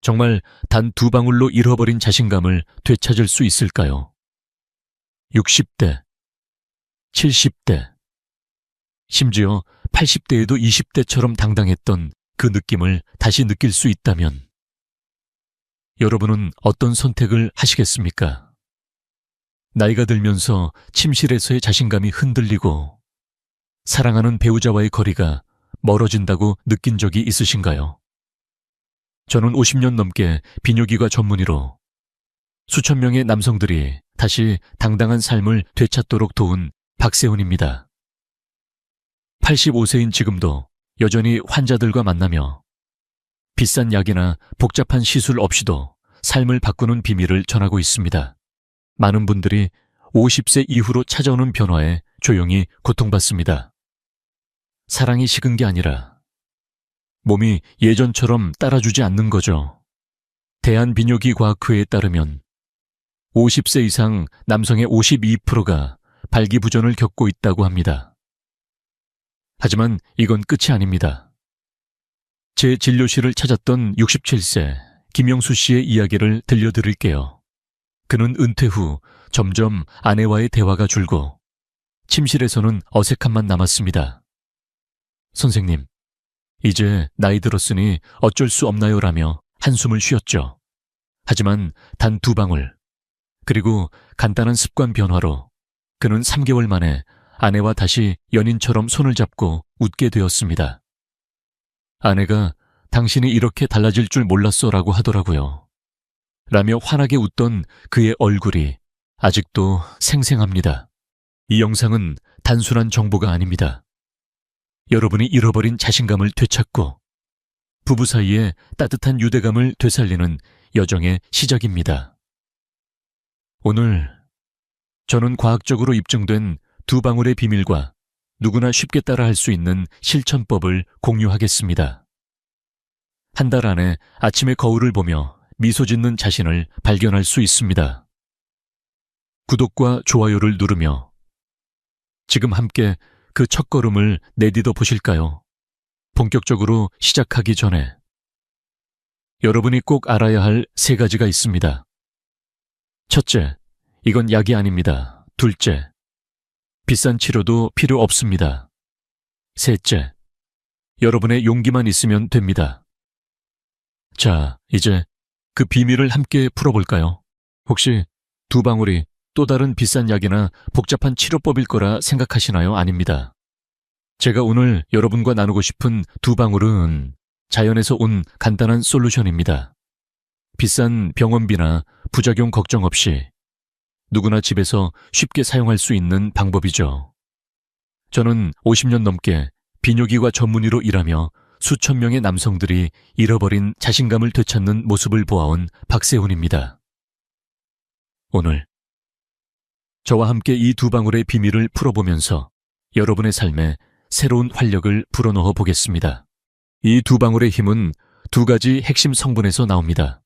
정말 단 두 방울로 잃어버린 자신감을 되찾을 수 있을까요? 60대, 70대, 심지어 80대에도 20대처럼 당당했던 그 느낌을 다시 느낄 수 있다면 여러분은 어떤 선택을 하시겠습니까? 나이가 들면서 침실에서의 자신감이 흔들리고 사랑하는 배우자와의 거리가 멀어진다고 느낀 적이 있으신가요? 저는 50년 넘게 비뇨기과 전문의로 수천 명의 남성들이 다시 당당한 삶을 되찾도록 도운 박세훈입니다. 85세인 지금도 여전히 환자들과 만나며 비싼 약이나 복잡한 시술 없이도 삶을 바꾸는 비밀을 전하고 있습니다. 많은 분들이 50세 이후로 찾아오는 변화에 조용히 고통받습니다. 사랑이 식은 게 아니라 몸이 예전처럼 따라주지 않는 거죠. 대한비뇨기과학회에 따르면 50세 이상 남성의 52%가 발기부전을 겪고 있다고 합니다. 하지만 이건 끝이 아닙니다. 제 진료실을 찾았던 67세 김영수 씨의 이야기를 들려드릴게요. 그는 은퇴 후 점점 아내와의 대화가 줄고 침실에서는 어색함만 남았습니다. 선생님, 이제 나이 들었으니 어쩔 수 없나요? 라며 한숨을 쉬었죠. 하지만 단 두 방울, 그리고 간단한 습관 변화로 그는 3개월 만에 아내와 다시 연인처럼 손을 잡고 웃게 되었습니다. 아내가 당신이 이렇게 달라질 줄 몰랐어 라고 하더라고요. 라며 환하게 웃던 그의 얼굴이 아직도 생생합니다. 이 영상은 단순한 정보가 아닙니다. 여러분이 잃어버린 자신감을 되찾고 부부 사이의 따뜻한 유대감을 되살리는 여정의 시작입니다. 오늘 저는 과학적으로 입증된 두 방울의 비밀과 누구나 쉽게 따라할 수 있는 실천법을 공유하겠습니다. 한 달 안에 아침에 거울을 보며 미소 짓는 자신을 발견할 수 있습니다. 구독과 좋아요를 누르며 지금 함께 그 첫걸음을 내디뎌 보실까요? 본격적으로 시작하기 전에 여러분이 꼭 알아야 할 3가지가 있습니다. 첫째, 이건 약이 아닙니다. 둘째, 비싼 치료도 필요 없습니다. 셋째, 여러분의 용기만 있으면 됩니다. 자, 이제 그 비밀을 함께 풀어볼까요? 혹시 두 방울이 또 다른 비싼 약이나 복잡한 치료법일 거라 생각하시나요? 아닙니다. 제가 오늘 여러분과 나누고 싶은 두 방울은 자연에서 온 간단한 솔루션입니다. 비싼 병원비나 부작용 걱정 없이 누구나 집에서 쉽게 사용할 수 있는 방법이죠. 저는 50년 넘게 비뇨기과 전문의로 일하며 수천 명의 남성들이 잃어버린 자신감을 되찾는 모습을 보아온 박세훈입니다. 오늘 저와 함께 이 두 방울의 비밀을 풀어보면서 여러분의 삶에 새로운 활력을 불어넣어 보겠습니다. 이 두 방울의 힘은 2가지 핵심 성분에서 나옵니다.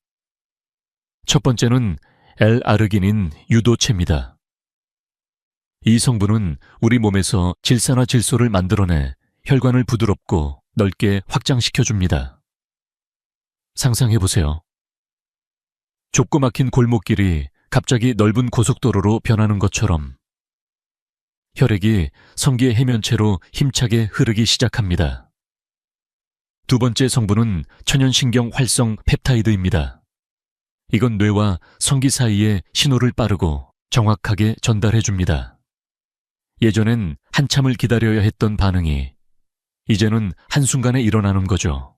첫 번째는 L-아르기닌 유도체입니다. 이 성분은 우리 몸에서 질산화질소를 만들어내 혈관을 부드럽고 넓게 확장시켜줍니다. 상상해보세요. 좁고 막힌 골목길이 갑자기 넓은 고속도로로 변하는 것처럼 혈액이 성기의 해면체로 힘차게 흐르기 시작합니다. 두 번째 성분은 천연신경 활성 펩타이드입니다. 이건 뇌와 성기 사이에 신호를 빠르고 정확하게 전달해줍니다. 예전엔 한참을 기다려야 했던 반응이 이제는 한순간에 일어나는 거죠.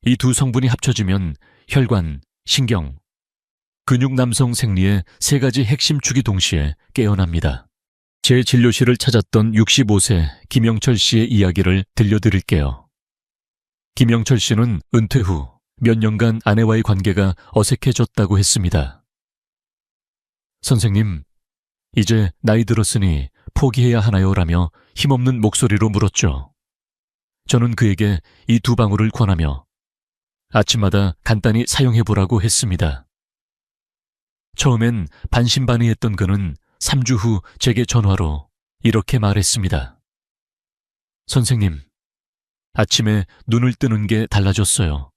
이 두 성분이 합쳐지면 혈관, 신경, 근육 남성 생리의 3가지 핵심 축이 동시에 깨어납니다. 제 진료실을 찾았던 65세 김영철 씨의 이야기를 들려드릴게요. 김영철 씨는 은퇴 후 몇 년간 아내와의 관계가 어색해졌다고 했습니다. 선생님, 이제 나이 들었으니 포기해야 하나요? 라며 힘없는 목소리로 물었죠. 저는 그에게 이 두 방울을 권하며 아침마다 간단히 사용해보라고 했습니다. 처음엔 반신반의했던 그는 3주 후 제게 전화로 이렇게 말했습니다. 선생님, 아침에 눈을 뜨는 게 달라졌어요.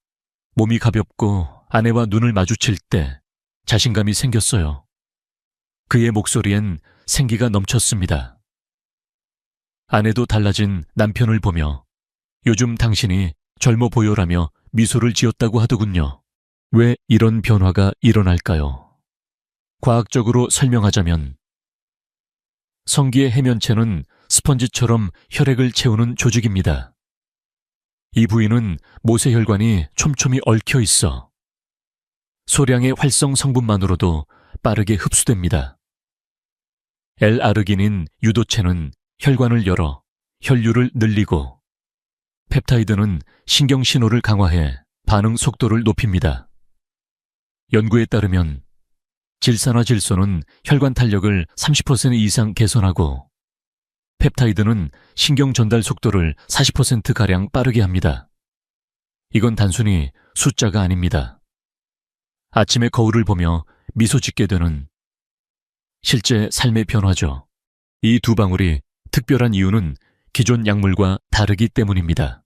몸이 가볍고 아내와 눈을 마주칠 때 자신감이 생겼어요. 그의 목소리엔 생기가 넘쳤습니다. 아내도 달라진 남편을 보며 요즘 당신이 젊어 보여라며 미소를 지었다고 하더군요. 왜 이런 변화가 일어날까요? 과학적으로 설명하자면 성기의 해면체는 스펀지처럼 혈액을 채우는 조직입니다. 이 부위는 모세혈관이 촘촘히 얽혀 있어 소량의 활성 성분만으로도 빠르게 흡수됩니다. L아르기닌 유도체는 혈관을 열어 혈류를 늘리고 펩타이드는 신경 신호를 강화해 반응 속도를 높입니다. 연구에 따르면 질산화질소는 혈관 탄력을 30% 이상 개선하고 펩타이드는 신경 전달 속도를 40%가량 빠르게 합니다. 이건 단순히 숫자가 아닙니다. 아침에 거울을 보며 미소 짓게 되는 실제 삶의 변화죠. 이 두 방울이 특별한 이유는 기존 약물과 다르기 때문입니다.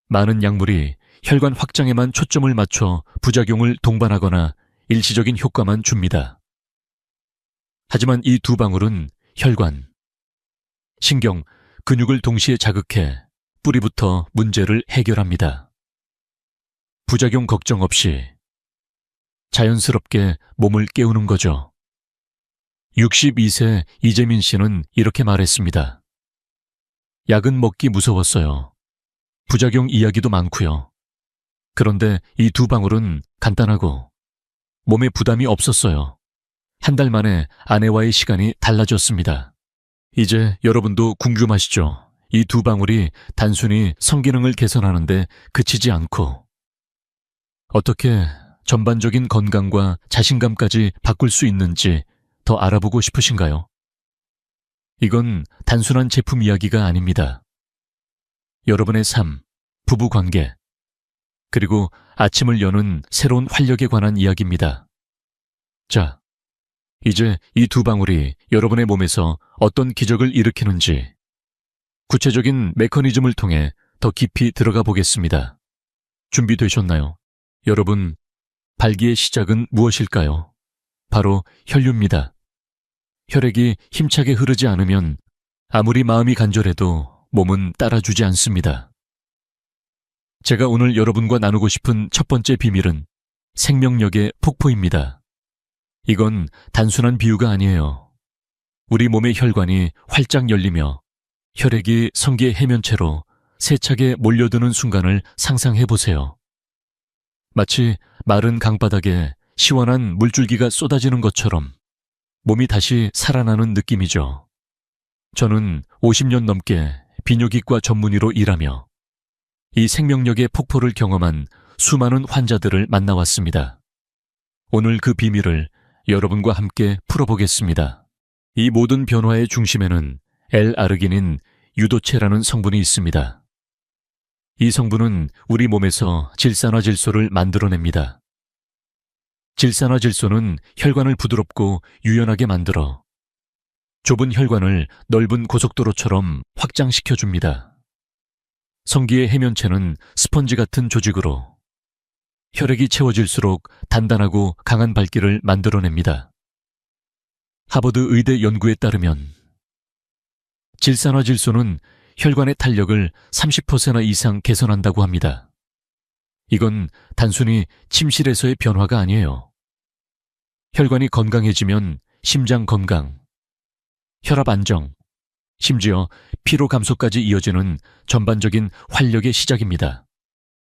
많은 약물이 혈관 확장에만 초점을 맞춰 부작용을 동반하거나 일시적인 효과만 줍니다. 하지만 이 두 방울은 혈관, 신경, 근육을 동시에 자극해 뿌리부터 문제를 해결합니다. 부작용 걱정 없이 자연스럽게 몸을 깨우는 거죠. 62세 이재민 씨는 이렇게 말했습니다. 약은 먹기 무서웠어요. 부작용 이야기도 많고요. 그런데 이 두 방울은 간단하고 몸에 부담이 없었어요. 한 달 만에 아내와의 시간이 달라졌습니다. 이제 여러분도 궁금하시죠? 이 두 방울이 단순히 성기능을 개선하는데 그치지 않고 어떻게 전반적인 건강과 자신감까지 바꿀 수 있는지 더 알아보고 싶으신가요? 이건 단순한 제품 이야기가 아닙니다. 여러분의 삶, 부부 관계, 그리고 아침을 여는 새로운 활력에 관한 이야기입니다. 자, 이제 이 두 방울이 여러분의 몸에서 어떤 기적을 일으키는지 구체적인 메커니즘을 통해 더 깊이 들어가 보겠습니다. 준비되셨나요? 여러분, 발기의 시작은 무엇일까요? 바로 혈류입니다. 혈액이 힘차게 흐르지 않으면 아무리 마음이 간절해도 몸은 따라주지 않습니다. 제가 오늘 여러분과 나누고 싶은 첫 번째 비밀은 생명력의 폭포입니다. 이건 단순한 비유가 아니에요. 우리 몸의 혈관이 활짝 열리며 혈액이 성기의 해면체로 세차게 몰려드는 순간을 상상해 보세요. 마치 마른 강바닥에 시원한 물줄기가 쏟아지는 것처럼 몸이 다시 살아나는 느낌이죠. 저는 50년 넘게 비뇨기과 전문의로 일하며 이 생명력의 폭포를 경험한 수많은 환자들을 만나왔습니다. 오늘 그 비밀을 여러분과 함께 풀어보겠습니다. 이 모든 변화의 중심에는 L아르기닌 유도체라는 성분이 있습니다. 이 성분은 우리 몸에서 질산화질소를 만들어냅니다. 질산화질소는 혈관을 부드럽고 유연하게 만들어 좁은 혈관을 넓은 고속도로처럼 확장시켜줍니다. 성기의 해면체는 스펀지 같은 조직으로 혈액이 채워질수록 단단하고 강한 발기를 만들어냅니다. 하버드 의대 연구에 따르면 질산화질소는 혈관의 탄력을 30% 이상 개선한다고 합니다. 이건 단순히 침실에서의 변화가 아니에요. 혈관이 건강해지면 심장 건강, 혈압 안정, 심지어 피로 감소까지 이어지는 전반적인 활력의 시작입니다.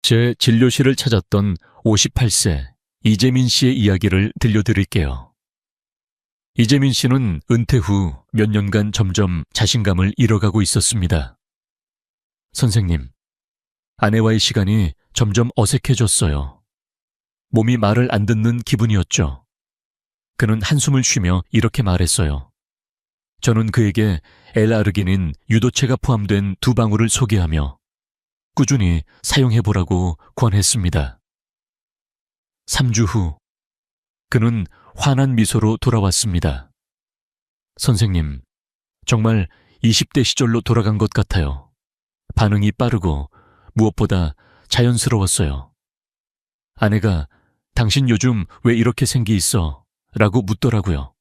제 진료실을 찾았던 58세 이재민 씨의 이야기를 들려드릴게요. 이재민 씨는 은퇴 후 몇 년간 점점 자신감을 잃어가고 있었습니다. 선생님, 아내와의 시간이 점점 어색해졌어요. 몸이 말을 안 듣는 기분이었죠. 그는 한숨을 쉬며 이렇게 말했어요. 저는 그에게 L아르기닌 유도체가 포함된 두 방울을 소개하며 꾸준히 사용해보라고 권했습니다. 3주 후, 그는 환한 미소로 돌아왔습니다. 선생님, 정말 20대 시절로 돌아간 것 같아요. 반응이 빠르고 무엇보다 자연스러웠어요. 아내가 당신 요즘 왜 이렇게 생기 있어? 라고 묻더라고요.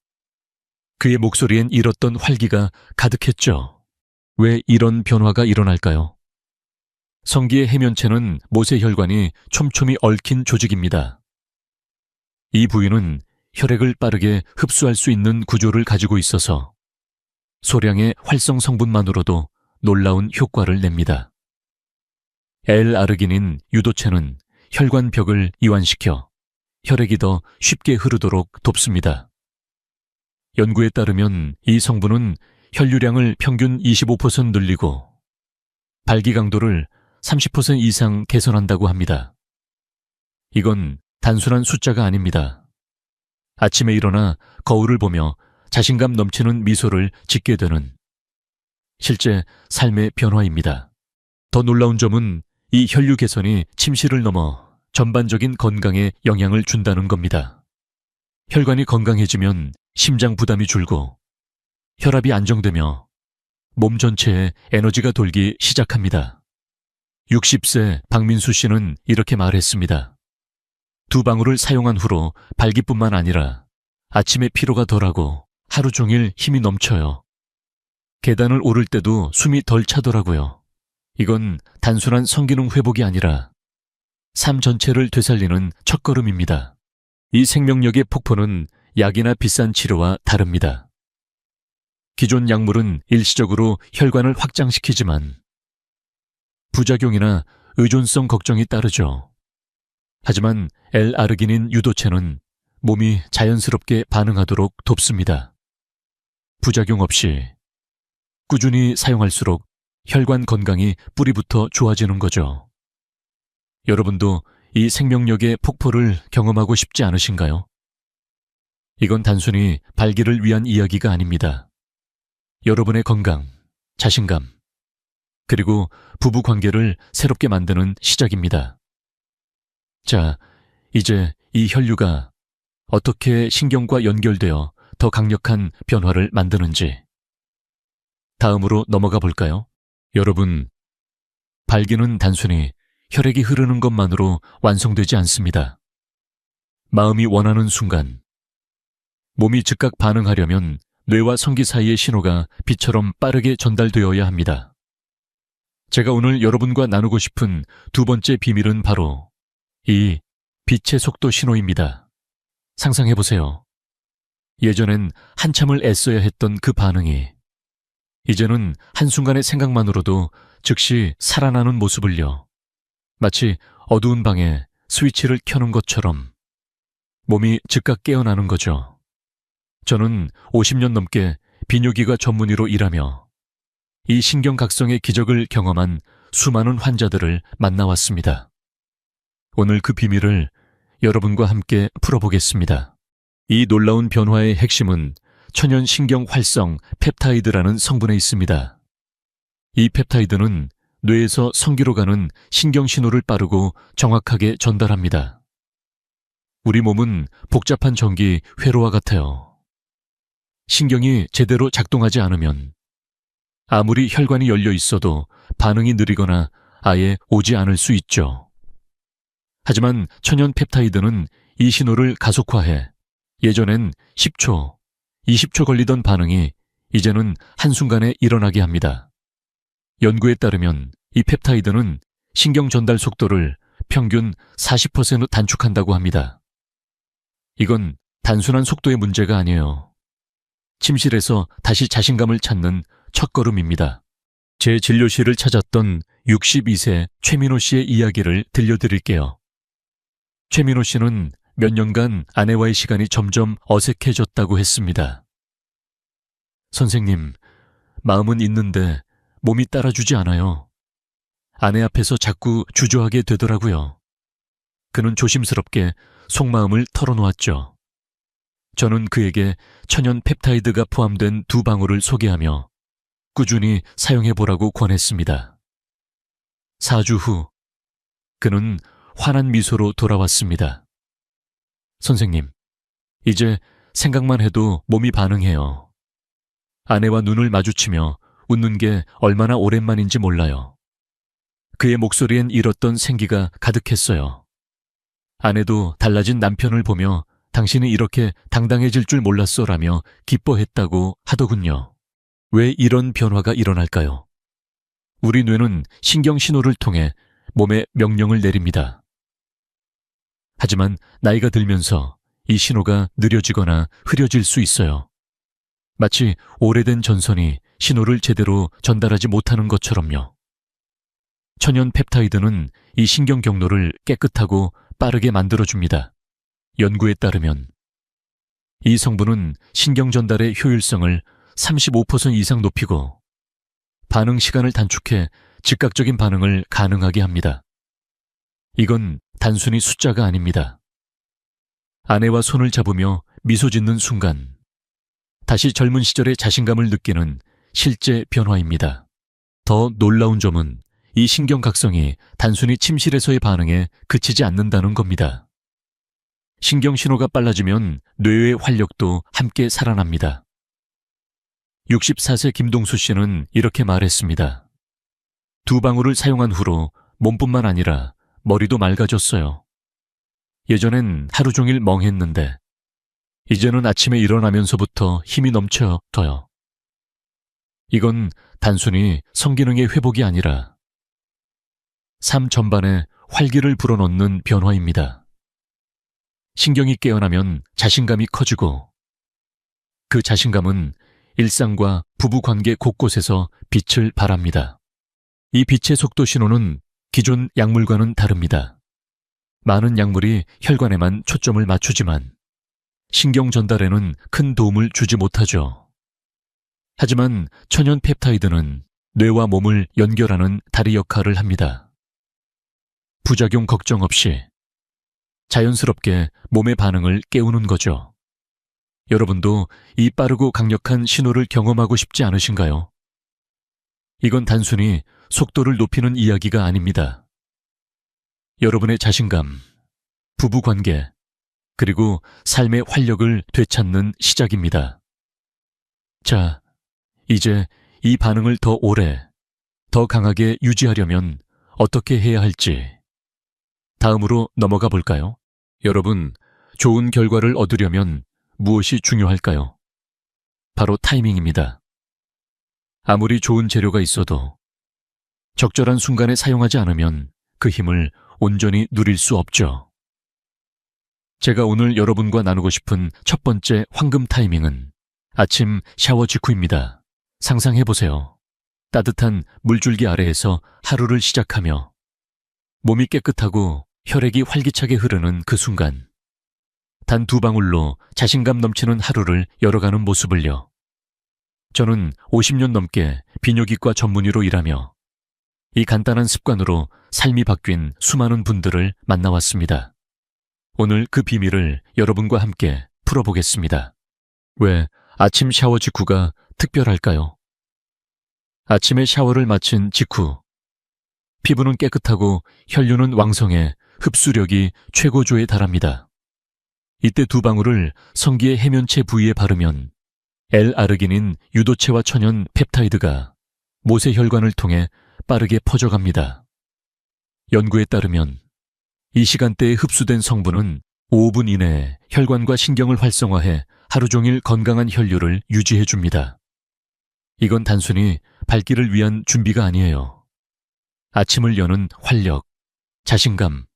그의 목소리엔 잃었던 활기가 가득했죠. 왜 이런 변화가 일어날까요? 성기의 해면체는 모세혈관이 촘촘히 얽힌 조직입니다. 이 부위는 혈액을 빠르게 흡수할 수 있는 구조를 가지고 있어서 소량의 활성 성분만으로도 놀라운 효과를 냅니다. L-아르기닌 유도체는 혈관벽을 이완시켜 혈액이 더 쉽게 흐르도록 돕습니다. 연구에 따르면 이 성분은 혈류량을 평균 25% 늘리고 발기 강도를 30% 이상 개선한다고 합니다. 이건 단순한 숫자가 아닙니다. 아침에 일어나 거울을 보며 자신감 넘치는 미소를 짓게 되는 실제 삶의 변화입니다. 더 놀라운 점은 이 혈류 개선이 침실을 넘어 전반적인 건강에 영향을 준다는 겁니다. 혈관이 건강해지면 심장 부담이 줄고 혈압이 안정되며 몸 전체에 에너지가 돌기 시작합니다. 60세 박민수 씨는 이렇게 말했습니다. 2방울을 사용한 후로 발기뿐만 아니라 아침에 피로가 덜하고 하루 종일 힘이 넘쳐요. 계단을 오를 때도 숨이 덜 차더라고요. 이건 단순한 성기능 회복이 아니라 삶 전체를 되살리는 첫걸음입니다. 이 생명력의 폭포는 약이나 비싼 치료와 다릅니다. 기존 약물은 일시적으로 혈관을 확장시키지만 부작용이나 의존성 걱정이 따르죠. 하지만 L-아르기닌 유도체는 몸이 자연스럽게 반응하도록 돕습니다. 부작용 없이 꾸준히 사용할수록 혈관 건강이 뿌리부터 좋아지는 거죠. 여러분도 이 생명력의 폭포를 경험하고 싶지 않으신가요? 이건 단순히 발기를 위한 이야기가 아닙니다. 여러분의 건강, 자신감, 그리고 부부 관계를 새롭게 만드는 시작입니다. 자, 이제 이 혈류가 어떻게 신경과 연결되어 더 강력한 변화를 만드는지 다음으로 넘어가 볼까요? 여러분, 발기는 단순히 혈액이 흐르는 것만으로 완성되지 않습니다. 마음이 원하는 순간, 몸이 즉각 반응하려면 뇌와 성기 사이의 신호가 빛처럼 빠르게 전달되어야 합니다. 제가 오늘 여러분과 나누고 싶은 두 번째 비밀은 바로 이 빛의 속도 신호입니다. 상상해보세요. 예전엔 한참을 애써야 했던 그 반응이 이제는 한순간의 생각만으로도 즉시 살아나는 모습을요. 마치 어두운 방에 스위치를 켜는 것처럼 몸이 즉각 깨어나는 거죠. 저는 50년 넘게 비뇨기과 전문의로 일하며 이 신경각성의 기적을 경험한 수많은 환자들을 만나왔습니다. 오늘 그 비밀을 여러분과 함께 풀어보겠습니다. 이 놀라운 변화의 핵심은 천연 신경 활성 펩타이드라는 성분에 있습니다. 이 펩타이드는 뇌에서 성기로 가는 신경 신호를 빠르고 정확하게 전달합니다. 우리 몸은 복잡한 전기 회로와 같아요. 신경이 제대로 작동하지 않으면 아무리 혈관이 열려 있어도 반응이 느리거나 아예 오지 않을 수 있죠. 하지만 천연 펩타이드는 이 신호를 가속화해 예전엔 10초, 20초 걸리던 반응이 이제는 한순간에 일어나게 합니다. 연구에 따르면 이 펩타이드는 신경 전달 속도를 평균 40% 단축한다고 합니다. 이건 단순한 속도의 문제가 아니에요. 침실에서 다시 자신감을 찾는 첫걸음입니다. 제 진료실을 찾았던 62세 최민호 씨의 이야기를 들려드릴게요. 최민호 씨는 몇 년간 아내와의 시간이 점점 어색해졌다고 했습니다. 선생님, 마음은 있는데 몸이 따라주지 않아요. 아내 앞에서 자꾸 주저하게 되더라고요. 그는 조심스럽게 속마음을 털어놓았죠. 저는 그에게 천연 펩타이드가 포함된 2방울을 소개하며 꾸준히 사용해보라고 권했습니다. 4주 후, 그는 환한 미소로 돌아왔습니다. 선생님, 이제 생각만 해도 몸이 반응해요. 아내와 눈을 마주치며 웃는 게 얼마나 오랜만인지 몰라요. 그의 목소리엔 잃었던 생기가 가득했어요. 아내도 달라진 남편을 보며 당신이 이렇게 당당해질 줄 몰랐어라며 기뻐했다고 하더군요. 왜 이런 변화가 일어날까요? 우리 뇌는 신경 신호를 통해 몸에 명령을 내립니다. 하지만 나이가 들면서 이 신호가 느려지거나 흐려질 수 있어요. 마치 오래된 전선이 신호를 제대로 전달하지 못하는 것처럼요. 천연 펩타이드는 이 신경 경로를 깨끗하고 빠르게 만들어줍니다. 연구에 따르면 이 성분은 신경 전달의 효율성을 35% 이상 높이고 반응 시간을 단축해 즉각적인 반응을 가능하게 합니다. 이건 단순히 숫자가 아닙니다. 아내와 손을 잡으며 미소 짓는 순간 다시 젊은 시절의 자신감을 느끼는 실제 변화입니다. 더 놀라운 점은 이 신경각성이 단순히 침실에서의 반응에 그치지 않는다는 겁니다. 신경 신호가 빨라지면 뇌의 활력도 함께 살아납니다. 64세 김동수 씨는 이렇게 말했습니다. 2방울을 사용한 후로 몸뿐만 아니라 머리도 맑아졌어요. 예전엔 하루 종일 멍했는데 이제는 아침에 일어나면서부터 힘이 넘쳐요. 이건 단순히 성기능의 회복이 아니라 삶 전반에 활기를 불어넣는 변화입니다. 신경이 깨어나면 자신감이 커지고 그 자신감은 일상과 부부관계 곳곳에서 빛을 발합니다. 이 빛의 속도 신호는 기존 약물과는 다릅니다. 많은 약물이 혈관에만 초점을 맞추지만 신경 전달에는 큰 도움을 주지 못하죠. 하지만 천연 펩타이드는 뇌와 몸을 연결하는 다리 역할을 합니다. 부작용 걱정 없이 자연스럽게 몸의 반응을 깨우는 거죠. 여러분도 이 빠르고 강력한 신호를 경험하고 싶지 않으신가요? 이건 단순히 속도를 높이는 이야기가 아닙니다. 여러분의 자신감, 부부관계, 그리고 삶의 활력을 되찾는 시작입니다. 자, 이제 이 반응을 더 오래, 더 강하게 유지하려면 어떻게 해야 할지 다음으로 넘어가 볼까요? 여러분, 좋은 결과를 얻으려면 무엇이 중요할까요? 바로 타이밍입니다. 아무리 좋은 재료가 있어도 적절한 순간에 사용하지 않으면 그 힘을 온전히 누릴 수 없죠. 제가 오늘 여러분과 나누고 싶은 첫 번째 황금 타이밍은 아침 샤워 직후입니다. 상상해보세요. 따뜻한 물줄기 아래에서 하루를 시작하며 몸이 깨끗하고 혈액이 활기차게 흐르는 그 순간 단 2방울로 자신감 넘치는 하루를 열어가는 모습을요. 저는 50년 넘게 비뇨기과 전문의로 일하며 이 간단한 습관으로 삶이 바뀐 수많은 분들을 만나왔습니다. 오늘 그 비밀을 여러분과 함께 풀어보겠습니다. 왜 아침 샤워 직후가 특별할까요? 아침에 샤워를 마친 직후 피부는 깨끗하고 혈류는 왕성해 흡수력이 최고조에 달합니다. 이때 2방울을 성기의 해면체 부위에 바르면 L-아르기닌 유도체와 천연 펩타이드가 모세혈관을 통해 빠르게 퍼져갑니다. 연구에 따르면 이 시간대에 흡수된 성분은 5분 이내에 혈관과 신경을 활성화해 하루 종일 건강한 혈류를 유지해줍니다. 이건 단순히 발길을 위한 준비가 아니에요. 아침을 여는 활력, 자신감,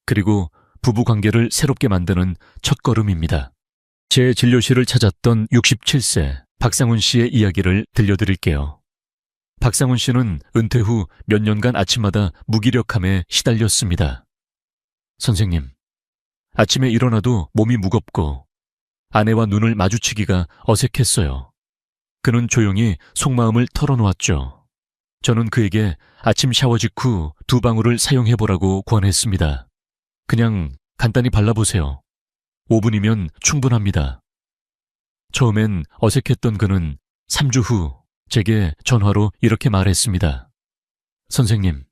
그리고 부부관계를 새롭게 만드는 첫걸음입니다. 제 진료실을 찾았던 67세 박상훈 씨의 이야기를 들려드릴게요. 박상훈 씨는 은퇴 후 몇 년간 아침마다 무기력함에 시달렸습니다. 선생님, 아침에 일어나도 몸이 무겁고 아내와 눈을 마주치기가 어색했어요. 그는 조용히 속마음을 털어놓았죠. 저는 그에게 아침 샤워 직후 2방울을 사용해보라고 권했습니다. 그냥 간단히 발라보세요. 5분이면 충분합니다. 처음엔 어색했던 그는 3주 후 제게 전화로 이렇게 말했습니다. 선생님,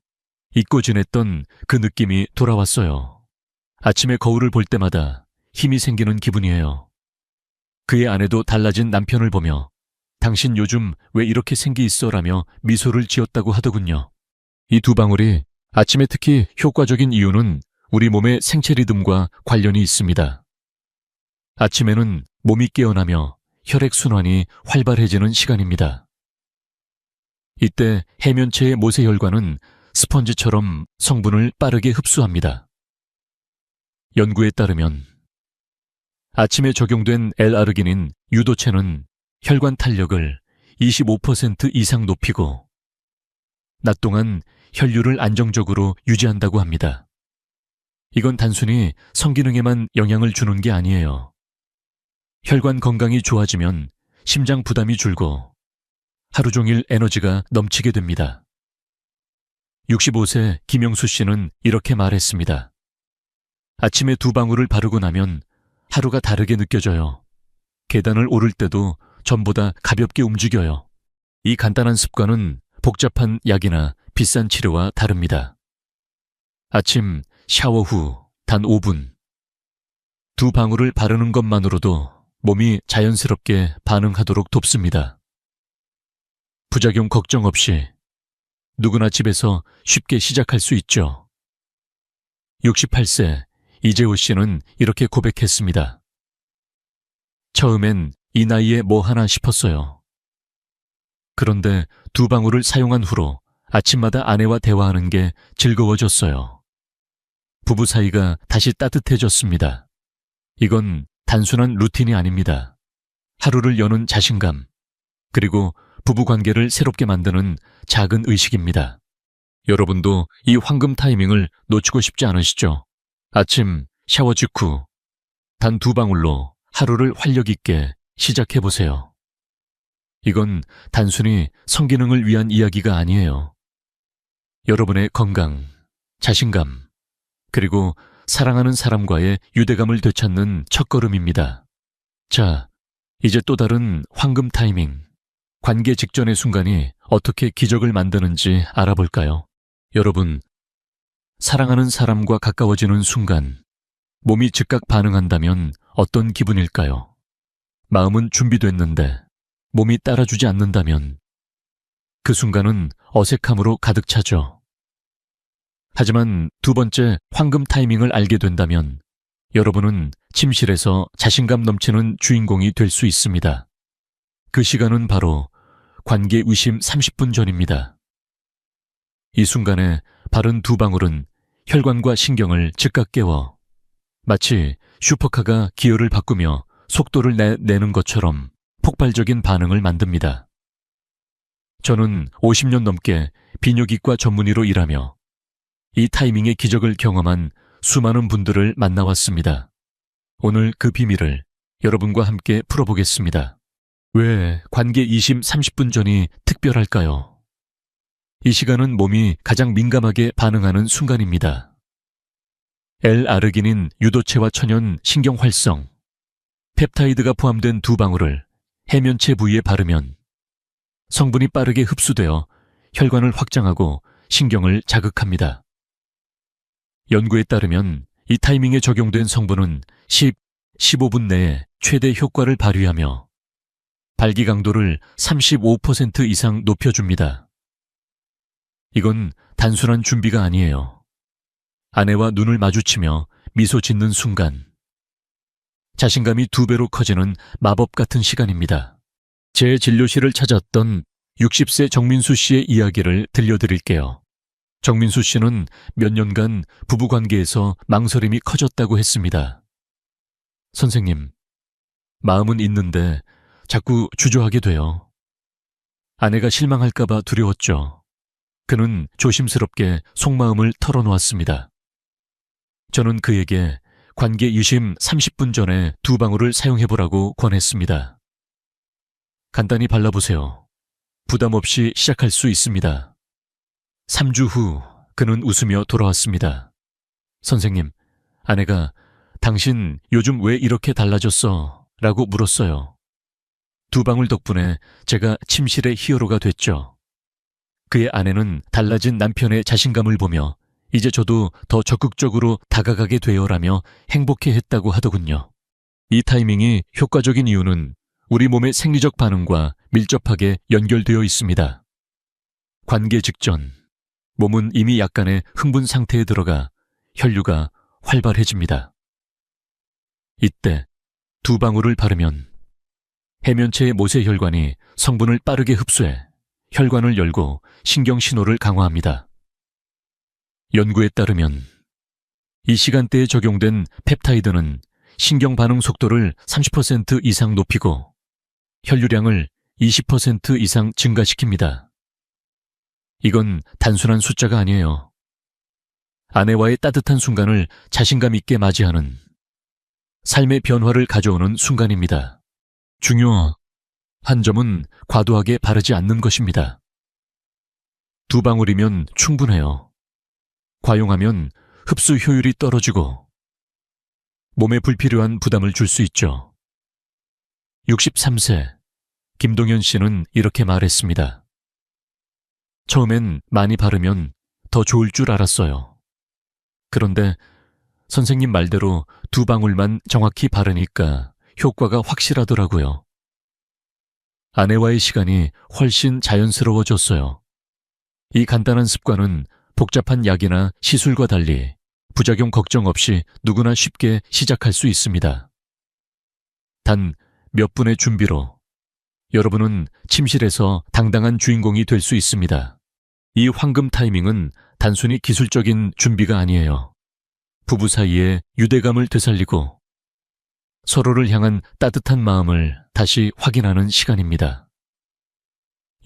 잊고 지냈던 그 느낌이 돌아왔어요. 아침에 거울을 볼 때마다 힘이 생기는 기분이에요. 그의 아내도 달라진 남편을 보며 당신 요즘 왜 이렇게 생기 있어? 라며 미소를 지었다고 하더군요. 이 2방울이 아침에 특히 효과적인 이유는 우리 몸의 생체 리듬과 관련이 있습니다. 아침에는 몸이 깨어나며 혈액순환이 활발해지는 시간입니다. 이때 해면체의 모세혈관은 스펀지처럼 성분을 빠르게 흡수합니다. 연구에 따르면 아침에 적용된 L아르기닌 유도체는 혈관 탄력을 25% 이상 높이고 낮 동안 혈류를 안정적으로 유지한다고 합니다. 이건 단순히 성기능에만 영향을 주는 게 아니에요. 혈관 건강이 좋아지면 심장 부담이 줄고 하루 종일 에너지가 넘치게 됩니다. 65세 김영수 씨는 이렇게 말했습니다. 아침에 2방울을 바르고 나면 하루가 다르게 느껴져요. 계단을 오를 때도 전보다 가볍게 움직여요. 이 간단한 습관은 복잡한 약이나 비싼 치료와 다릅니다. 아침 샤워 후 단 5분. 2방울을 바르는 것만으로도 몸이 자연스럽게 반응하도록 돕습니다. 부작용 걱정 없이 누구나 집에서 쉽게 시작할 수 있죠. 68세 이재호 씨는 이렇게 고백했습니다. 처음엔 이 나이에 뭐 하나 싶었어요. 그런데 2방울을 사용한 후로 아침마다 아내와 대화하는 게 즐거워졌어요. 부부 사이가 다시 따뜻해졌습니다. 이건 단순한 루틴이 아닙니다. 하루를 여는 자신감, 그리고 부부 관계를 새롭게 만드는 작은 의식입니다. 여러분도 이 황금 타이밍을 놓치고 싶지 않으시죠? 아침 샤워 직후 단 2방울로 하루를 활력 있게 시작해보세요. 이건 단순히 성기능을 위한 이야기가 아니에요. 여러분의 건강, 자신감, 그리고 사랑하는 사람과의 유대감을 되찾는 첫걸음입니다. 자, 이제 또 다른 황금 타이밍, 관계 직전의 순간이 어떻게 기적을 만드는지 알아볼까요? 여러분, 사랑하는 사람과 가까워지는 순간, 몸이 즉각 반응한다면 어떤 기분일까요? 마음은 준비됐는데 몸이 따라주지 않는다면 그 순간은 어색함으로 가득 차죠. 하지만 2번째 황금 타이밍을 알게 된다면 여러분은 침실에서 자신감 넘치는 주인공이 될 수 있습니다. 그 시간은 바로 관계 의심 30분 전입니다. 이 순간에 바른 2방울은 혈관과 신경을 즉각 깨워 마치 슈퍼카가 기어를 바꾸며 속도를 내는 것처럼 폭발적인 반응을 만듭니다. 저는 50년 넘게 비뇨기과 전문의로 일하며 이 타이밍의 기적을 경험한 수많은 분들을 만나왔습니다. 오늘 그 비밀을 여러분과 함께 풀어보겠습니다. 왜 관계 이심 30분 전이 특별할까요? 이 시간은 몸이 가장 민감하게 반응하는 순간입니다. L아르기닌 유도체와 천연 신경 활성, 펩타이드가 포함된 2방울을 해면체 부위에 바르면 성분이 빠르게 흡수되어 혈관을 확장하고 신경을 자극합니다. 연구에 따르면 이 타이밍에 적용된 성분은 15분 내에 최대 효과를 발휘하며 발기 강도를 35% 이상 높여줍니다. 이건 단순한 준비가 아니에요. 아내와 눈을 마주치며 미소 짓는 순간 자신감이 2배로 커지는 마법 같은 시간입니다. 제 진료실을 찾았던 60세 정민수 씨의 이야기를 들려드릴게요. 정민수 씨는 몇 년간 부부관계에서 망설임이 커졌다고 했습니다. 선생님, 마음은 있는데 자꾸 주저하게 돼요. 아내가 실망할까봐 두려웠죠. 그는 조심스럽게 속마음을 털어놓았습니다. 저는 그에게 관계 유심 30분 전에 2방울을 사용해보라고 권했습니다. 간단히 발라보세요. 부담 없이 시작할 수 있습니다. 3주 후 그는 웃으며 돌아왔습니다. 선생님, 아내가 당신 요즘 왜 이렇게 달라졌어? 라고 물었어요. 2방울 덕분에 제가 침실의 히어로가 됐죠. 그의 아내는 달라진 남편의 자신감을 보며 이제 저도 더 적극적으로 다가가게 되어라며 행복해했다고 하더군요. 이 타이밍이 효과적인 이유는 우리 몸의 생리적 반응과 밀접하게 연결되어 있습니다. 관계 직전, 몸은 이미 약간의 흥분 상태에 들어가 혈류가 활발해집니다. 이때 두 방울을 바르면 해면체의 모세혈관이 성분을 빠르게 흡수해 혈관을 열고 신경 신호를 강화합니다. 연구에 따르면 이 시간대에 적용된 펩타이드는 신경 반응 속도를 30% 이상 높이고 혈류량을 20% 이상 증가시킵니다. 이건 단순한 숫자가 아니에요. 아내와의 따뜻한 순간을 자신감 있게 맞이하는 삶의 변화를 가져오는 순간입니다. 중요한 점은 과도하게 바르지 않는 것입니다. 두 방울이면 충분해요. 과용하면 흡수 효율이 떨어지고 몸에 불필요한 부담을 줄 수 있죠. 63세 김동현 씨는 이렇게 말했습니다. 처음엔 많이 바르면 더 좋을 줄 알았어요. 그런데 선생님 말대로 두 방울만 정확히 바르니까 효과가 확실하더라고요. 아내와의 시간이 훨씬 자연스러워졌어요. 이 간단한 습관은 복잡한 약이나 시술과 달리 부작용 걱정 없이 누구나 쉽게 시작할 수 있습니다. 단 몇 분의 준비로 여러분은 침실에서 당당한 주인공이 될 수 있습니다. 이 황금 타이밍은 단순히 기술적인 준비가 아니에요. 부부 사이에 유대감을 되살리고 서로를 향한 따뜻한 마음을 다시 확인하는 시간입니다.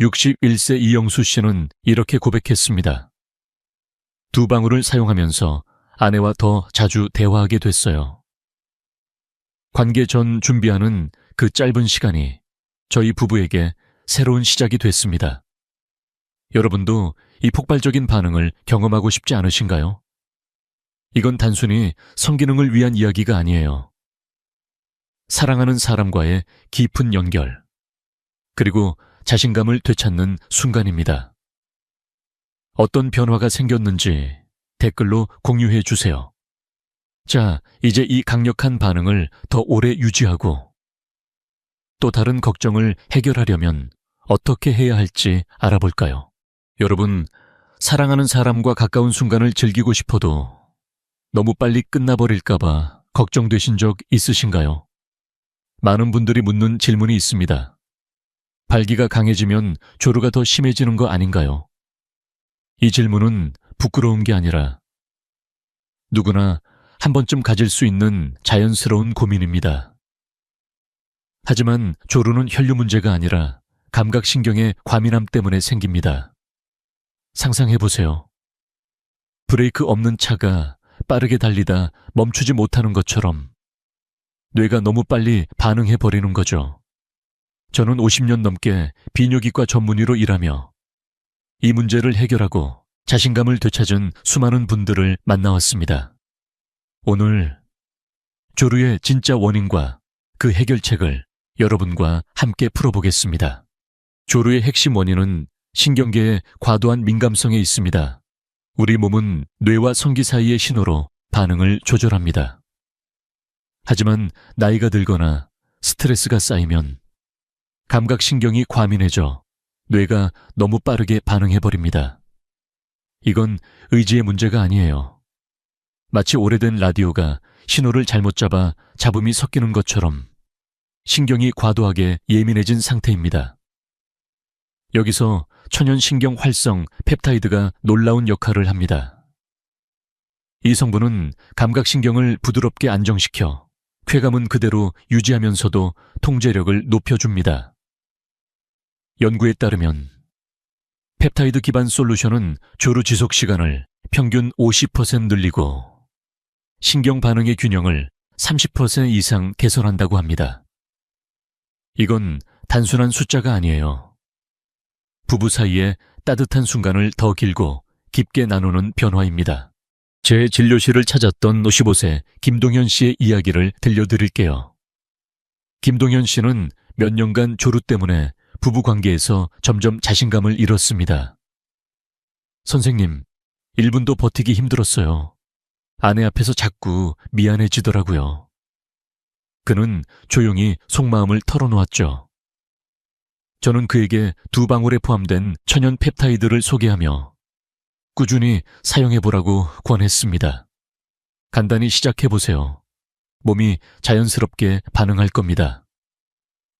61세 이영수 씨는 이렇게 고백했습니다. 두 방울을 사용하면서 아내와 더 자주 대화하게 됐어요. 관계 전 준비하는 그 짧은 시간이 저희 부부에게 새로운 시작이 됐습니다. 여러분도 이 폭발적인 반응을 경험하고 싶지 않으신가요? 이건 단순히 성기능을 위한 이야기가 아니에요. 사랑하는 사람과의 깊은 연결, 그리고 자신감을 되찾는 순간입니다. 어떤 변화가 생겼는지 댓글로 공유해 주세요. 자, 이제 이 강력한 반응을 더 오래 유지하고 또 다른 걱정을 해결하려면 어떻게 해야 할지 알아볼까요? 여러분, 사랑하는 사람과 가까운 순간을 즐기고 싶어도 너무 빨리 끝나버릴까봐 걱정되신 적 있으신가요? 많은 분들이 묻는 질문이 있습니다. 발기가 강해지면 조루가 더 심해지는 거 아닌가요? 이 질문은 부끄러운 게 아니라 누구나 한 번쯤 가질 수 있는 자연스러운 고민입니다. 하지만 조루는 혈류 문제가 아니라 감각신경의 과민함 때문에 생깁니다. 상상해보세요. 브레이크 없는 차가 빠르게 달리다 멈추지 못하는 것처럼 뇌가 너무 빨리 반응해버리는 거죠. 저는 50년 넘게 비뇨기과 전문의로 일하며 이 문제를 해결하고 자신감을 되찾은 수많은 분들을 만나왔습니다. 오늘 조루의 진짜 원인과 그 해결책을 여러분과 함께 풀어보겠습니다. 조루의 핵심 원인은 신경계의 과도한 민감성에 있습니다. 우리 몸은 뇌와 성기 사이의 신호로 반응을 조절합니다. 하지만 나이가 들거나 스트레스가 쌓이면 감각신경이 과민해져 뇌가 너무 빠르게 반응해버립니다. 이건 의지의 문제가 아니에요. 마치 오래된 라디오가 신호를 잘못 잡아 잡음이 섞이는 것처럼 신경이 과도하게 예민해진 상태입니다. 여기서 천연신경 활성 펩타이드가 놀라운 역할을 합니다. 이 성분은 감각신경을 부드럽게 안정시켜 쾌감은 그대로 유지하면서도 통제력을 높여줍니다. 연구에 따르면 펩타이드 기반 솔루션은 조루 지속 시간을 평균 50% 늘리고 신경 반응의 균형을 30% 이상 개선한다고 합니다. 이건 단순한 숫자가 아니에요. 부부 사이에 따뜻한 순간을 더 길고 깊게 나누는 변화입니다. 제 진료실을 찾았던 55세 김동현 씨의 이야기를 들려드릴게요. 김동현 씨는 몇 년간 조루 때문에 부부 관계에서 점점 자신감을 잃었습니다. 선생님, 1분도 버티기 힘들었어요. 아내 앞에서 자꾸 미안해지더라고요. 그는 조용히 속마음을 털어놓았죠. 저는 그에게 두 방울에 포함된 천연 펩타이드를 소개하며 꾸준히 사용해보라고 권했습니다. 간단히 시작해보세요. 몸이 자연스럽게 반응할 겁니다.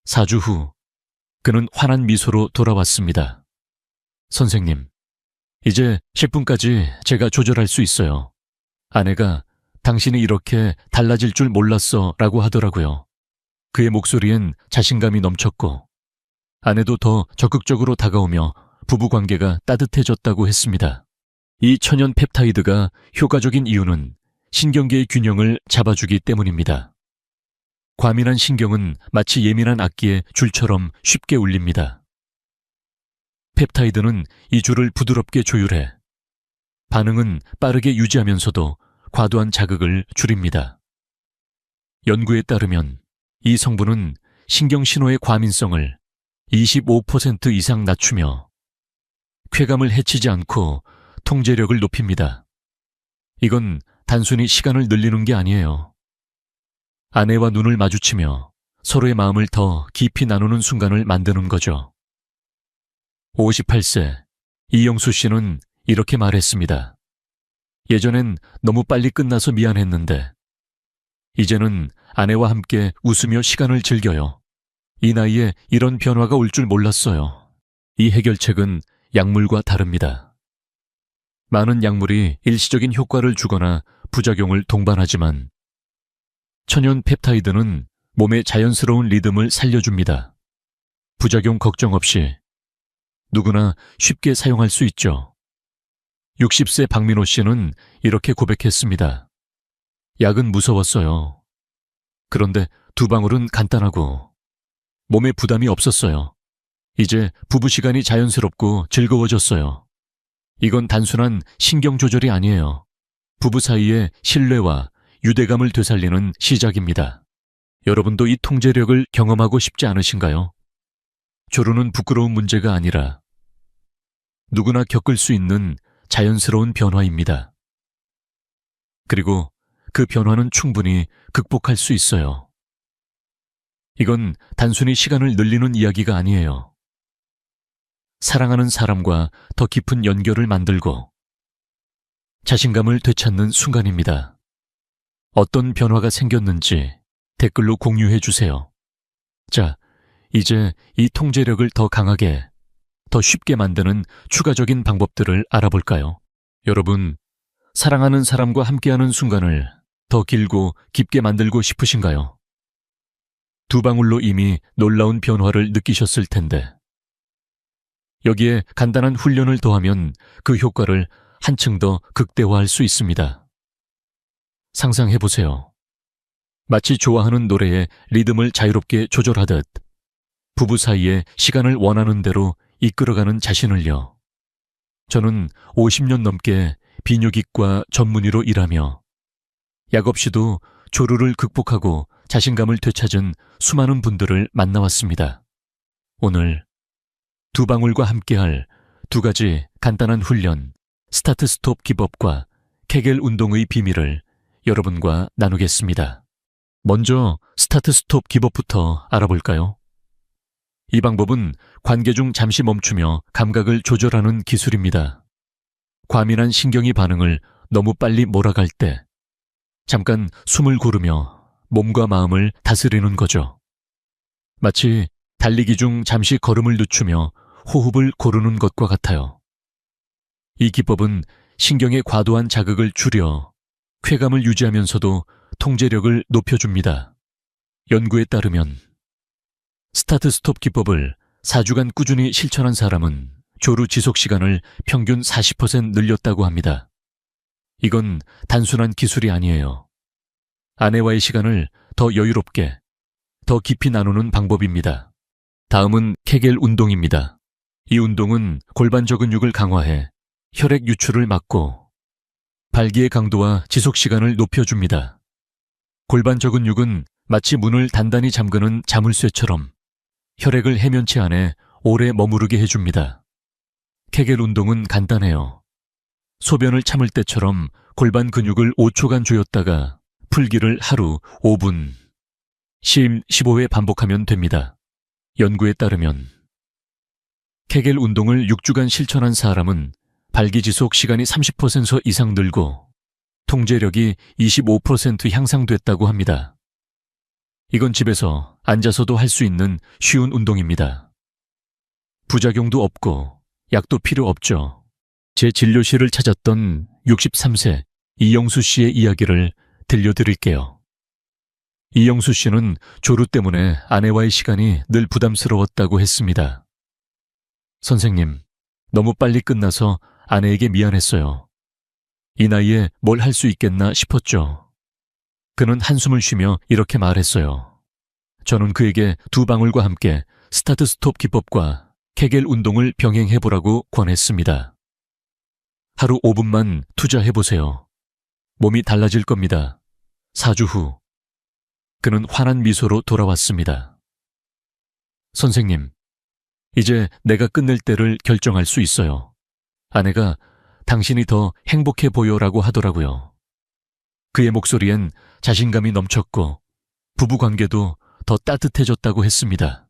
4주 후, 그는 환한 미소로 돌아왔습니다. 선생님, 이제 10분까지 제가 조절할 수 있어요. 아내가 당신이 이렇게 달라질 줄 몰랐어 라고 하더라고요. 그의 목소리엔 자신감이 넘쳤고 아내도 더 적극적으로 다가오며 부부관계가 따뜻해졌다고 했습니다. 이 천연 펩타이드가 효과적인 이유는 신경계의 균형을 잡아주기 때문입니다. 과민한 신경은 마치 예민한 악기의 줄처럼 쉽게 울립니다. 펩타이드는 이 줄을 부드럽게 조율해 반응은 빠르게 유지하면서도 과도한 자극을 줄입니다. 연구에 따르면 이 성분은 신경신호의 과민성을 25% 이상 낮추며 쾌감을 해치지 않고 통제력을 높입니다. 이건 단순히 시간을 늘리는 게 아니에요. 아내와 눈을 마주치며 서로의 마음을 더 깊이 나누는 순간을 만드는 거죠. 58세 이영수 씨는 이렇게 말했습니다. 예전엔 너무 빨리 끝나서 미안했는데 이제는 아내와 함께 웃으며 시간을 즐겨요. 이 나이에 이런 변화가 올 줄 몰랐어요. 이 해결책은 약물과 다릅니다. 많은 약물이 일시적인 효과를 주거나 부작용을 동반하지만 천연 펩타이드는 몸의 자연스러운 리듬을 살려줍니다. 부작용 걱정 없이 누구나 쉽게 사용할 수 있죠. 60세 박민호 씨는 이렇게 고백했습니다. 약은 무서웠어요. 그런데 두 방울은 간단하고 몸에 부담이 없었어요. 이제 부부 시간이 자연스럽고 즐거워졌어요. 이건 단순한 신경 조절이 아니에요. 부부 사이의 신뢰와 유대감을 되살리는 시작입니다. 여러분도 이 통제력을 경험하고 싶지 않으신가요? 조루는 부끄러운 문제가 아니라 누구나 겪을 수 있는 자연스러운 변화입니다. 그리고 그 변화는 충분히 극복할 수 있어요. 이건 단순히 시간을 늘리는 이야기가 아니에요. 사랑하는 사람과 더 깊은 연결을 만들고 자신감을 되찾는 순간입니다. 어떤 변화가 생겼는지 댓글로 공유해 주세요. 자, 이제 이 통제력을 더 강하게, 더 쉽게 만드는 추가적인 방법들을 알아볼까요? 여러분, 사랑하는 사람과 함께하는 순간을 더 길고 깊게 만들고 싶으신가요? 두 방울로 이미 놀라운 변화를 느끼셨을 텐데 여기에 간단한 훈련을 더하면 그 효과를 한층 더 극대화할 수 있습니다. 상상해보세요. 마치 좋아하는 노래의 리듬을 자유롭게 조절하듯 부부 사이에 시간을 원하는 대로 이끌어가는 자신을요. 저는 50년 넘게 비뇨기과 전문의로 일하며 약 없이도 조루를 극복하고 자신감을 되찾은 수많은 분들을 만나왔습니다. 오늘 두 방울과 함께할 두 가지 간단한 훈련, 스타트 스톱 기법과 케겔 운동의 비밀을 여러분과 나누겠습니다. 먼저 스타트 스톱 기법부터 알아볼까요? 이 방법은 관계 중 잠시 멈추며 감각을 조절하는 기술입니다. 과민한 신경이 반응을 너무 빨리 몰아갈 때 잠깐 숨을 고르며 몸과 마음을 다스리는 거죠. 마치 달리기 중 잠시 걸음을 늦추며 호흡을 고르는 것과 같아요. 이 기법은 신경의 과도한 자극을 줄여 쾌감을 유지하면서도 통제력을 높여줍니다. 연구에 따르면 스타트 스톱 기법을 4주간 꾸준히 실천한 사람은 조루 지속 시간을 평균 40% 늘렸다고 합니다. 이건 단순한 기술이 아니에요. 아내와의 시간을 더 여유롭게, 더 깊이 나누는 방법입니다. 다음은 케겔 운동입니다. 이 운동은 골반저 근육을 강화해 혈액 유출을 막고 발기의 강도와 지속 시간을 높여줍니다. 골반저 근육은 마치 문을 단단히 잠그는 자물쇠처럼 혈액을 해면체 안에 오래 머무르게 해줍니다. 케겔 운동은 간단해요. 소변을 참을 때처럼 골반 근육을 5초간 조였다가 풀기를 하루 5분, 심 15회 반복하면 됩니다. 연구에 따르면 케겔 운동을 6주간 실천한 사람은 발기 지속 시간이 30% 이상 늘고 통제력이 25% 향상됐다고 합니다. 이건 집에서 앉아서도 할 수 있는 쉬운 운동입니다. 부작용도 없고 약도 필요 없죠. 제 진료실을 찾았던 63세 이영수 씨의 이야기를 들려드릴게요. 이영수 씨는 조루 때문에 아내와의 시간이 늘 부담스러웠다고 했습니다. 선생님, 너무 빨리 끝나서 아내에게 미안했어요. 이 나이에 뭘 할 수 있겠나 싶었죠. 그는 한숨을 쉬며 이렇게 말했어요. 저는 그에게 두 방울과 함께 스타트 스톱 기법과 케겔 운동을 병행해보라고 권했습니다. 하루 5분만 투자해보세요. 몸이 달라질 겁니다. 4주 후 그는 환한 미소로 돌아왔습니다. 선생님, 이제 내가 끝낼 때를 결정할 수 있어요. 아내가 당신이 더 행복해 보여라고 하더라고요. 그의 목소리엔 자신감이 넘쳤고 부부관계도 더 따뜻해졌다고 했습니다.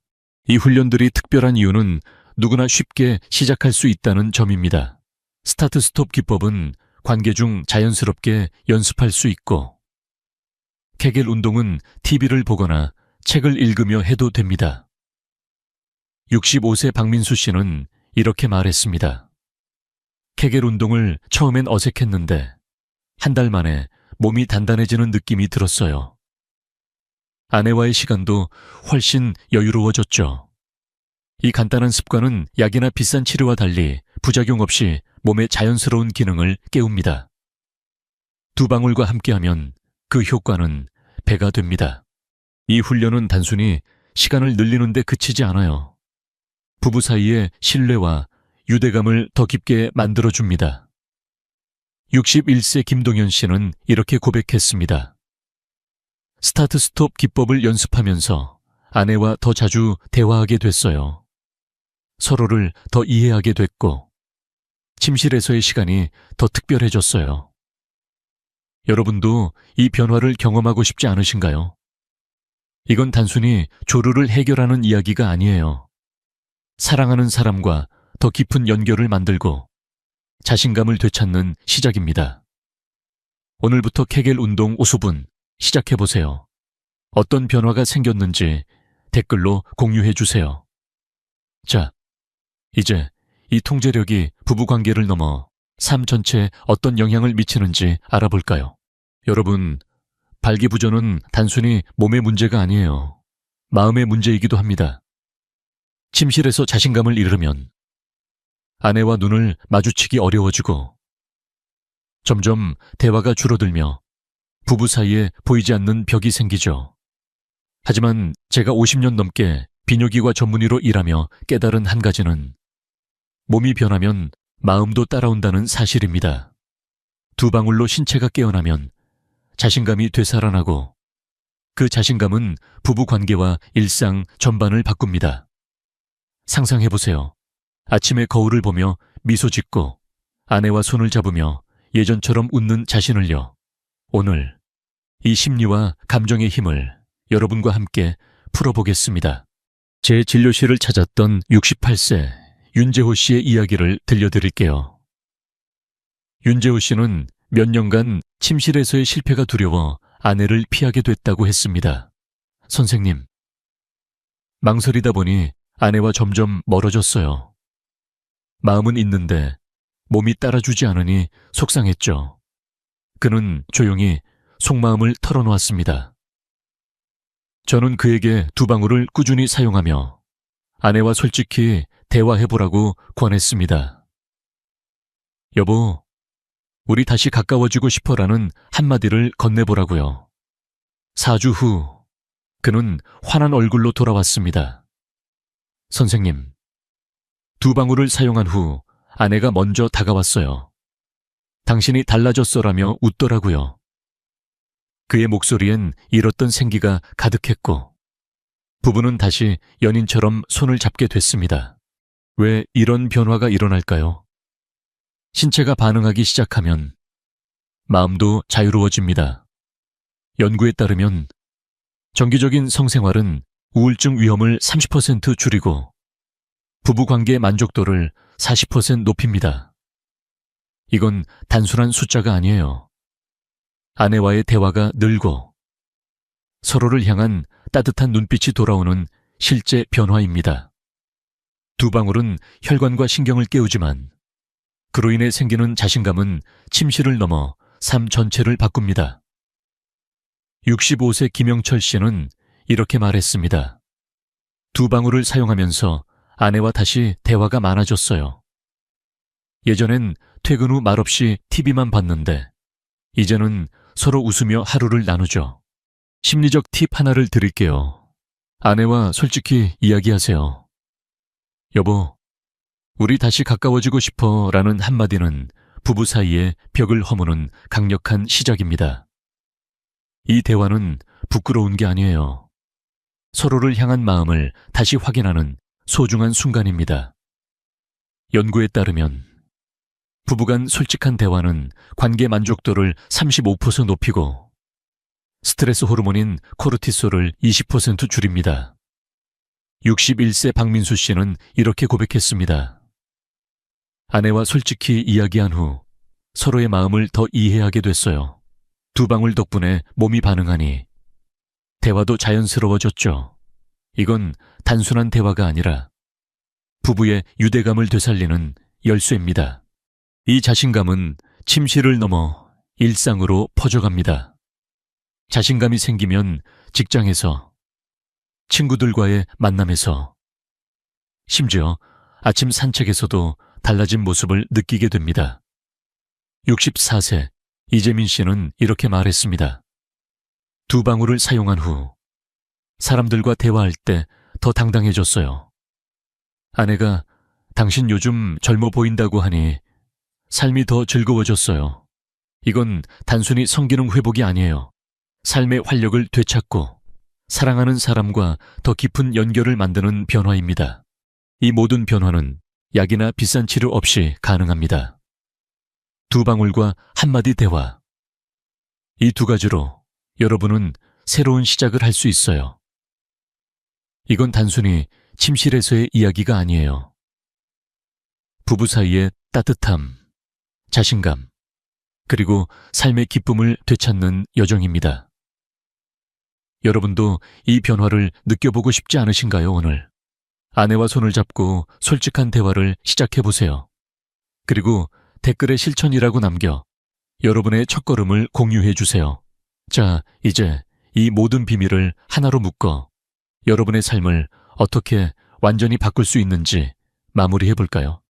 이 훈련들이 특별한 이유는 누구나 쉽게 시작할 수 있다는 점입니다. 스타트 스톱 기법은 관계 중 자연스럽게 연습할 수 있고, 케겔 운동은 TV를 보거나 책을 읽으며 해도 됩니다. 65세 박민수 씨는 이렇게 말했습니다. 케겔 운동을 처음엔 어색했는데 한 달 만에 몸이 단단해지는 느낌이 들었어요. 아내와의 시간도 훨씬 여유로워졌죠. 이 간단한 습관은 약이나 비싼 치료와 달리 부작용 없이 몸의 자연스러운 기능을 깨웁니다. 두 방울과 함께하면 그 효과는 배가 됩니다. 이 훈련은 단순히 시간을 늘리는 데 그치지 않아요. 부부 사이의 신뢰와 유대감을 더 깊게 만들어줍니다. 61세 김동현 씨는 이렇게 고백했습니다. 스타트 스톱 기법을 연습하면서 아내와 더 자주 대화하게 됐어요. 서로를 더 이해하게 됐고, 침실에서의 시간이 더 특별해졌어요. 여러분도 이 변화를 경험하고 싶지 않으신가요? 이건 단순히 조루를 해결하는 이야기가 아니에요. 사랑하는 사람과 더 깊은 연결을 만들고 자신감을 되찾는 시작입니다. 오늘부터 케겔 운동 5수분 시작해보세요. 어떤 변화가 생겼는지 댓글로 공유해주세요. 자, 이제 이 통제력이 부부관계를 넘어 삶 전체에 어떤 영향을 미치는지 알아볼까요? 여러분, 발기부전은 단순히 몸의 문제가 아니에요. 마음의 문제이기도 합니다. 침실에서 자신감을 잃으면 아내와 눈을 마주치기 어려워지고, 점점 대화가 줄어들며 부부 사이에 보이지 않는 벽이 생기죠. 하지만 제가 50년 넘게 비뇨기과 전문의로 일하며 깨달은 한 가지는 몸이 변하면 마음도 따라온다는 사실입니다. 두 방울로 신체가 깨어나면 자신감이 되살아나고, 그 자신감은 부부 관계와 일상 전반을 바꿉니다. 상상해보세요. 아침에 거울을 보며 미소 짓고 아내와 손을 잡으며 예전처럼 웃는 자신을요. 오늘 이 심리와 감정의 힘을 여러분과 함께 풀어보겠습니다. 제 진료실을 찾았던 68세 윤재호 씨의 이야기를 들려드릴게요. 윤재호 씨는 몇 년간 침실에서의 실패가 두려워 아내를 피하게 됐다고 했습니다. 선생님, 망설이다 보니 아내와 점점 멀어졌어요. 마음은 있는데 몸이 따라주지 않으니 속상했죠. 그는 조용히 속마음을 털어놓았습니다. 저는 그에게 두 방울을 꾸준히 사용하며 아내와 솔직히 대화해보라고 권했습니다. 여보, 우리 다시 가까워지고 싶어라는 한마디를 건네보라고요. 4주 후 그는 환한 얼굴로 돌아왔습니다. 선생님, 두 방울을 사용한 후 아내가 먼저 다가왔어요. 당신이 달라졌어라며 웃더라고요. 그의 목소리엔 잃었던 생기가 가득했고, 부부는 다시 연인처럼 손을 잡게 됐습니다. 왜 이런 변화가 일어날까요? 신체가 반응하기 시작하면 마음도 자유로워집니다. 연구에 따르면 정기적인 성생활은 우울증 위험을 30% 줄이고 부부관계 만족도를 40% 높입니다. 이건 단순한 숫자가 아니에요. 아내와의 대화가 늘고 서로를 향한 따뜻한 눈빛이 돌아오는 실제 변화입니다. 두 방울은 혈관과 신경을 깨우지만 그로 인해 생기는 자신감은 침실을 넘어 삶 전체를 바꿉니다. 65세 김영철 씨는 이렇게 말했습니다. 두 방울을 사용하면서 아내와 다시 대화가 많아졌어요. 예전엔 퇴근 후 말없이 TV만 봤는데 이제는 서로 웃으며 하루를 나누죠. 심리적 팁 하나를 드릴게요. 아내와 솔직히 이야기하세요. 여보, 우리 다시 가까워지고 싶어 라는 한마디는 부부 사이에 벽을 허무는 강력한 시작입니다. 이 대화는 부끄러운 게 아니에요. 서로를 향한 마음을 다시 확인하는 소중한 순간입니다. 연구에 따르면 부부 간 솔직한 대화는 관계 만족도를 35% 높이고 스트레스 호르몬인 코르티솔을 20% 줄입니다. 61세 박민수 씨는 이렇게 고백했습니다. 아내와 솔직히 이야기한 후 서로의 마음을 더 이해하게 됐어요. 두 방울 덕분에 몸이 반응하니 대화도 자연스러워졌죠. 이건 단순한 대화가 아니라 부부의 유대감을 되살리는 열쇠입니다. 이 자신감은 침실을 넘어 일상으로 퍼져갑니다. 자신감이 생기면 직장에서, 친구들과의 만남에서, 심지어 아침 산책에서도 달라진 모습을 느끼게 됩니다. 64세 이재민 씨는 이렇게 말했습니다. 두 방울을 사용한 후 사람들과 대화할 때 더 당당해졌어요. 아내가 당신 요즘 젊어 보인다고 하니 삶이 더 즐거워졌어요. 이건 단순히 성기능 회복이 아니에요. 삶의 활력을 되찾고 사랑하는 사람과 더 깊은 연결을 만드는 변화입니다. 이 모든 변화는 약이나 비싼 치료 없이 가능합니다. 두 방울과 한마디 대화. 이 두 가지로 여러분은 새로운 시작을 할 수 있어요. 이건 단순히 침실에서의 이야기가 아니에요. 부부 사이의 따뜻함, 자신감, 그리고 삶의 기쁨을 되찾는 여정입니다. 여러분도 이 변화를 느껴보고 싶지 않으신가요, 오늘? 아내와 손을 잡고 솔직한 대화를 시작해보세요. 그리고 댓글에 실천이라고 남겨 여러분의 첫걸음을 공유해주세요. 자, 이제 이 모든 비밀을 하나로 묶어 여러분의 삶을 어떻게 완전히 바꿀 수 있는지 마무리해볼까요?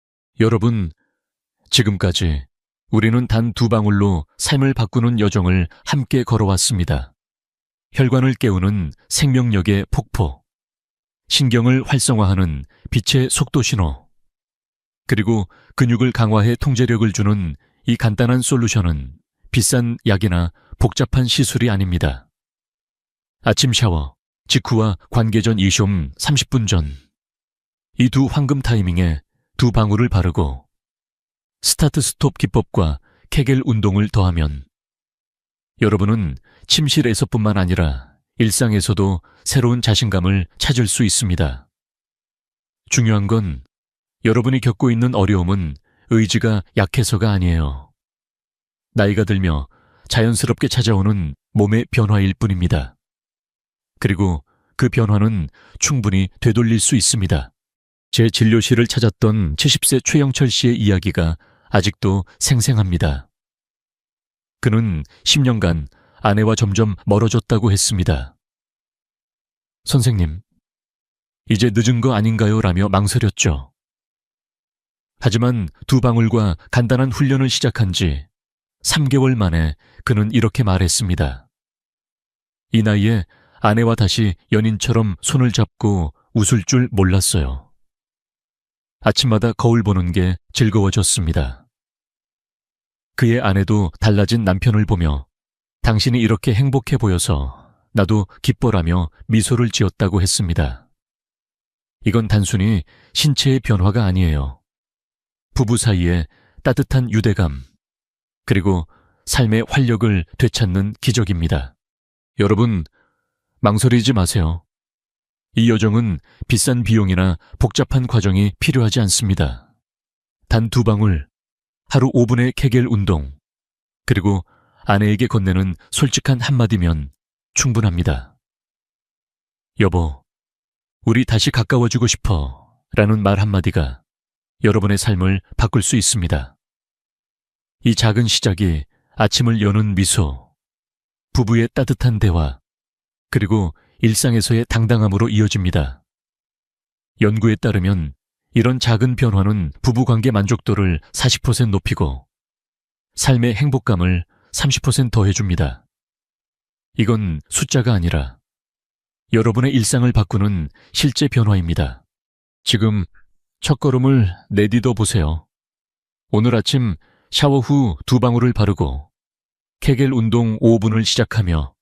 여러분, 지금까지 우리는 단 두 방울로 삶을 바꾸는 여정을 함께 걸어왔습니다. 혈관을 깨우는 생명력의 폭포, 신경을 활성화하는 빛의 속도 신호, 그리고 근육을 강화해 통제력을 주는 이 간단한 솔루션은 비싼 약이나 복잡한 시술이 아닙니다. 아침 샤워, 직후와 관계 전 2시옴 30분 전, 이 두 황금 타이밍에 두 방울을 바르고 스타트 스톱 기법과 케겔 운동을 더하면 여러분은 침실에서뿐만 아니라 일상에서도 새로운 자신감을 찾을 수 있습니다. 중요한 건 여러분이 겪고 있는 어려움은 의지가 약해서가 아니에요. 나이가 들며 자연스럽게 찾아오는 몸의 변화일 뿐입니다. 그리고 그 변화는 충분히 되돌릴 수 있습니다. 제 진료실을 찾았던 70세 최영철 씨의 이야기가 아직도 생생합니다. 그는 10년간 아내와 점점 멀어졌다고 했습니다. 선생님, 이제 늦은 거 아닌가요? 라며 망설였죠. 하지만 두 방울과 간단한 훈련을 시작한 지 3개월 만에 그는 이렇게 말했습니다. 이 나이에 아내와 다시 연인처럼 손을 잡고 웃을 줄 몰랐어요. 아침마다 거울 보는 게 즐거워졌습니다. 그의 아내도 달라진 남편을 보며 당신이 이렇게 행복해 보여서 나도 기뻐라며 미소를 지었다고 했습니다. 이건 단순히 신체의 변화가 아니에요. 부부 사이의 따뜻한 유대감, 그리고 삶의 활력을 되찾는 기적입니다. 여러분, 망설이지 마세요. 이 여정은 비싼 비용이나 복잡한 과정이 필요하지 않습니다. 단 두 방울, 하루 5분의 케겔 운동, 그리고 아내에게 건네는 솔직한 한마디면 충분합니다. 여보, 우리 다시 가까워지고 싶어 라는 말 한마디가 여러분의 삶을 바꿀 수 있습니다. 이 작은 시작이 아침을 여는 미소, 부부의 따뜻한 대화, 그리고 일상에서의 당당함으로 이어집니다. 연구에 따르면 이런 작은 변화는 부부관계 만족도를 40% 높이고 삶의 행복감을 30% 더해줍니다. 이건 숫자가 아니라 여러분의 일상을 바꾸는 실제 변화입니다. 지금 첫걸음을 내디뎌 보세요. 오늘 아침 샤워 후 2방울을 바르고 케겔 운동 5분을 시작하며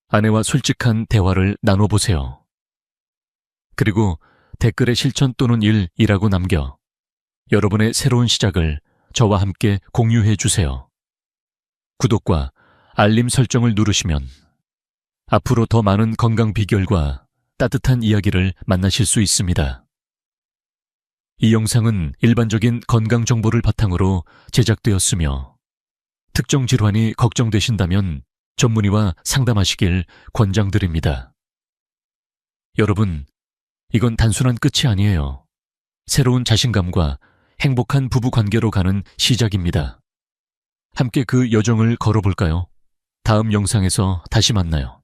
아내와 솔직한 대화를 나눠보세요. 그리고 댓글에 실천 또는 일이라고 남겨 여러분의 새로운 시작을 저와 함께 공유해 주세요. 구독과 알림 설정을 누르시면 앞으로 더 많은 건강 비결과 따뜻한 이야기를 만나실 수 있습니다. 이 영상은 일반적인 건강 정보를 바탕으로 제작되었으며 특정 질환이 걱정되신다면 전문의와 상담하시길 권장드립니다. 여러분, 이건 단순한 끝이 아니에요. 새로운 자신감과 행복한 부부 관계로 가는 시작입니다. 함께 그 여정을 걸어볼까요? 다음 영상에서 다시 만나요.